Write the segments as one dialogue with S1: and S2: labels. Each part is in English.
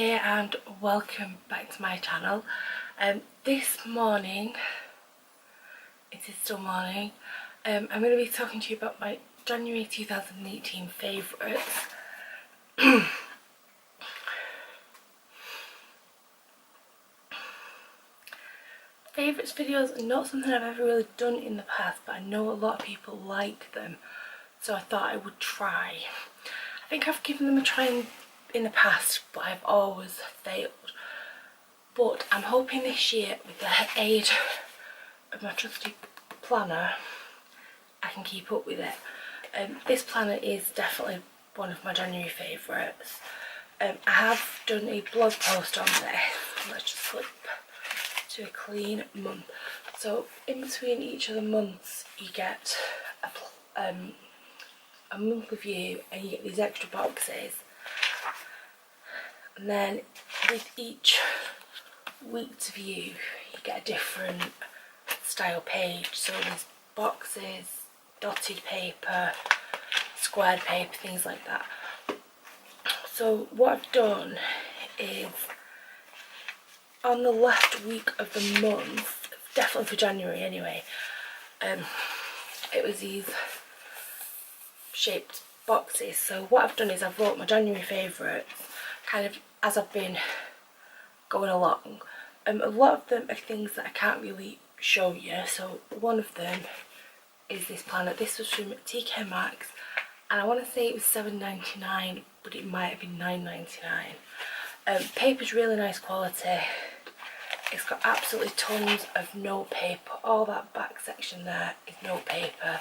S1: day and welcome back to my channel. This morning, it is still morning, I'm going to be talking to you about my January 2018 favourites. Favourites videos are not something I've ever really done in the past, but I know a lot of people like them, so I thought I would try. I think I've given them a try in the past, but I've always failed. But I'm hoping this year, with the aid of my trusty planner, I can keep up with it. This planner is definitely one of my January favourites. I have done a blog post on this. Let's just flip to a clean month. So in between each of the months you get a monthly view and you get these extra boxes, and then with each week's view you get a different style page. So there's boxes, dotted paper, squared paper, things like that. So what I've done is, on the last week of the month, definitely for January anyway, it was these shaped boxes. So what I've done is I've wrote my January favourites kind of as I've been going along. A lot of them are things that I can't really show you. So one of them is this planner. This was from TK Maxx and I want to say it was $7.99, but it might have been $9.99. Paper's really nice quality. It's got absolutely tons of note paper. All that back section there is note paper.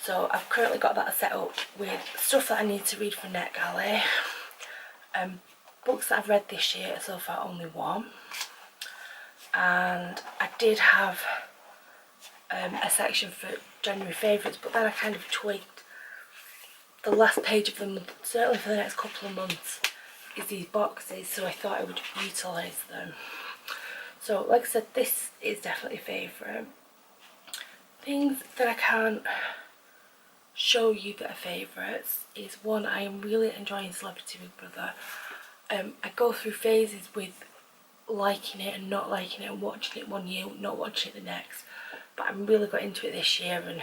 S1: So I've currently got that set up with stuff that I need to read for NetGalley. Books that I've read this year, so far only one. And I did have a section for January favourites, but then I kind of tweaked the last page of the month, certainly for the next couple of months, is these boxes, so I thought I would utilise them. So like I said, this is definitely a favourite. Things that I can't show you that are favourites is, one, I am really enjoying Celebrity Big Brother. I go through phases with liking it and not liking it, and watching it one year, not watching it the next, but I'm really got into it this year, and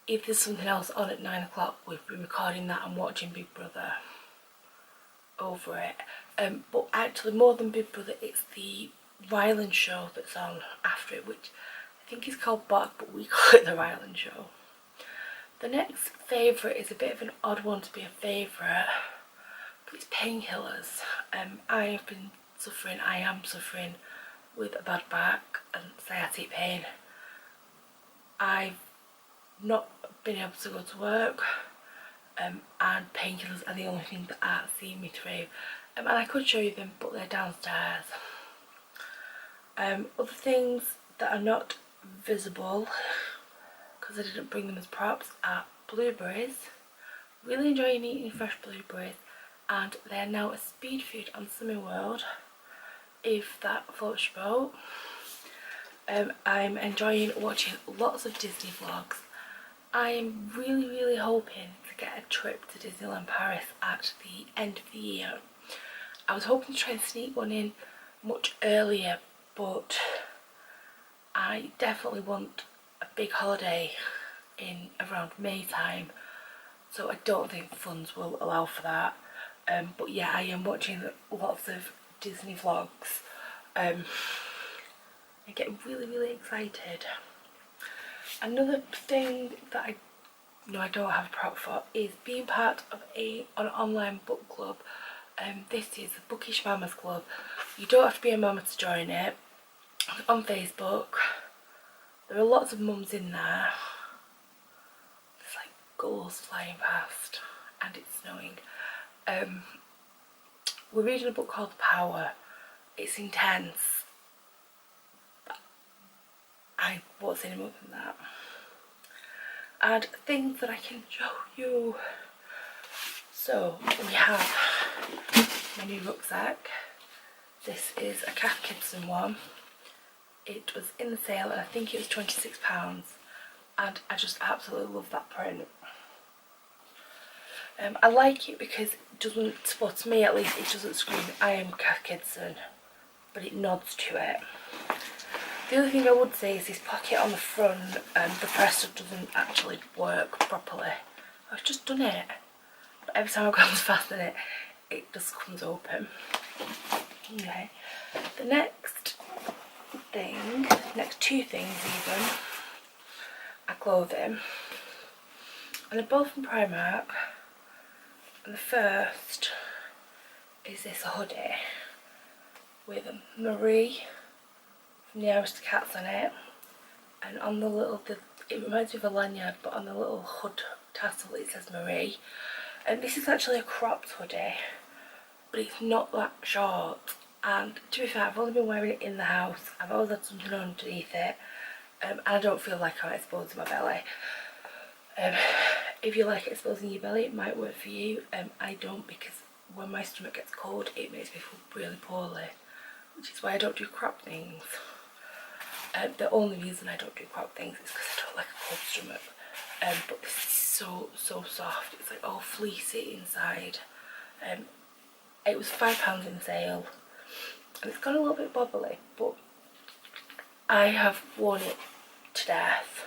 S1: if there's something else on at 9 o'clock, we've been recording that and watching Big Brother over it. But actually more than Big Brother, it's the Ryland show that's on after it, which I think is called Bog, but we call it the Ryland show. The next favourite is a bit of an odd one to be a favourite, but it's painkillers. I am suffering with a bad back and sciatic pain. I've not been able to go to work, and painkillers are the only thing that are seeing me through. And I could show you them, but they're downstairs. Other things that are not visible, because I didn't bring them as props, are blueberries. Really enjoying eating fresh blueberries, and they are now a speed food on Summer World, if that floats your boat. I'm enjoying watching lots of Disney vlogs. I am really hoping to get a trip to Disneyland Paris at the end of the year. I was hoping to try and sneak one in much earlier, but I definitely want a big holiday in around May time, so I don't think funds will allow for that. But yeah, I am watching lots of Disney vlogs. I'm getting really excited. Another thing that I don't have a prop for is being part of an online book club. This is the Bookish Mamas Club. You don't have to be a mama to join it. On Facebook, there are lots of mums in there. There's like gulls flying past and it's snowing. We're reading a book called The Power. It's intense. I won't say any more than that. And things that I can show you. So we have my new rucksack. This is a Kath Gibson one. It was in the sale and I think it was £26, and I just absolutely love that print. I like it because it doesn't, well, to me at least, it doesn't scream I am Kath Kidson, but it nods to it. The other thing I would say is this pocket on the front, the presser doesn't actually work properly. I've just done it, but every time I go to fasten it, it just comes open. Okay, the next two things even, are clothing, and they're both from Primark. And the first is this hoodie with Marie from the Aristocats on it, and on the little, it reminds me of a lanyard, but on the little hood tassel it says Marie. And this is actually a cropped hoodie, but it's not that short. And to be fair, I've only been wearing it in the house. I've always had something underneath it, and I don't feel like I'm exposing my belly. If you like exposing your belly, it might work for you. I don't, because when my stomach gets cold, it makes me feel really poorly, which is why I don't do crop things. The only reason I don't do crop things is because I don't like a cold stomach. But this is so soft. It's like all fleecy inside. It was £5 in sale, and it's got a little bit bobbly, but I have worn it to death.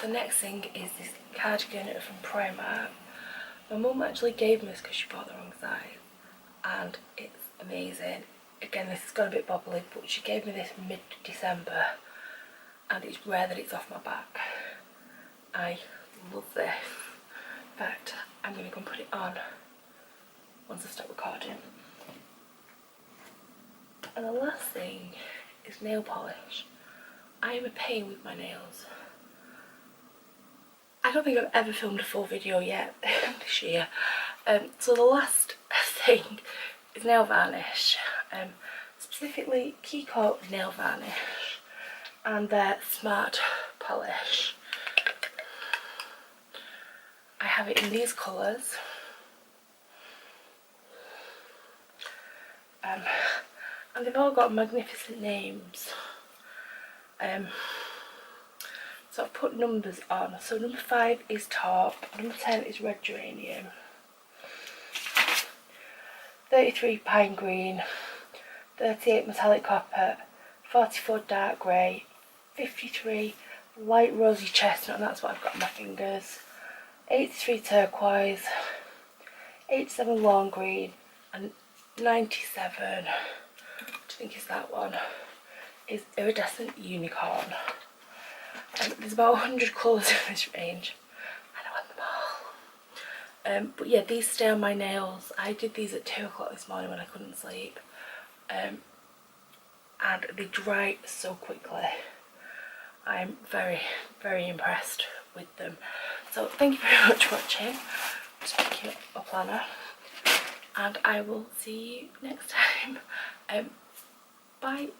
S1: The next thing is this cardigan from Primark. My mum actually gave me this because she bought the wrong size, and it's amazing. Again, this has got a bit bobbly, but she gave me this mid-December, and it's rare that it's off my back. I love this. In fact, I'm going to go and put it on once I stop recording. And the last thing is nail polish. I am a pain with my nails. I don't think I've ever filmed a full video yet this year. So the last thing is nail varnish. Specifically Keycoat nail varnish and their Smart Polish. I have it in these colours. And they've all got magnificent names. So I've put numbers on. So number 5 is taupe, number 10 is red geranium, 33 pine green, 38 metallic copper, 44 dark grey, 53 light rosy chestnut, and that's what I've got on my fingers, 83 turquoise, 87 lawn green, and 97, which I think is that one, is iridescent unicorn. There's about 100 colours in this range, and I want them all. But yeah, these stay on my nails. I did these at 2 o'clock this morning when I couldn't sleep, and they dry so quickly. I'm very impressed with them. So thank you very much for watching. Just picking up my planner, and I will see you next time. Bye.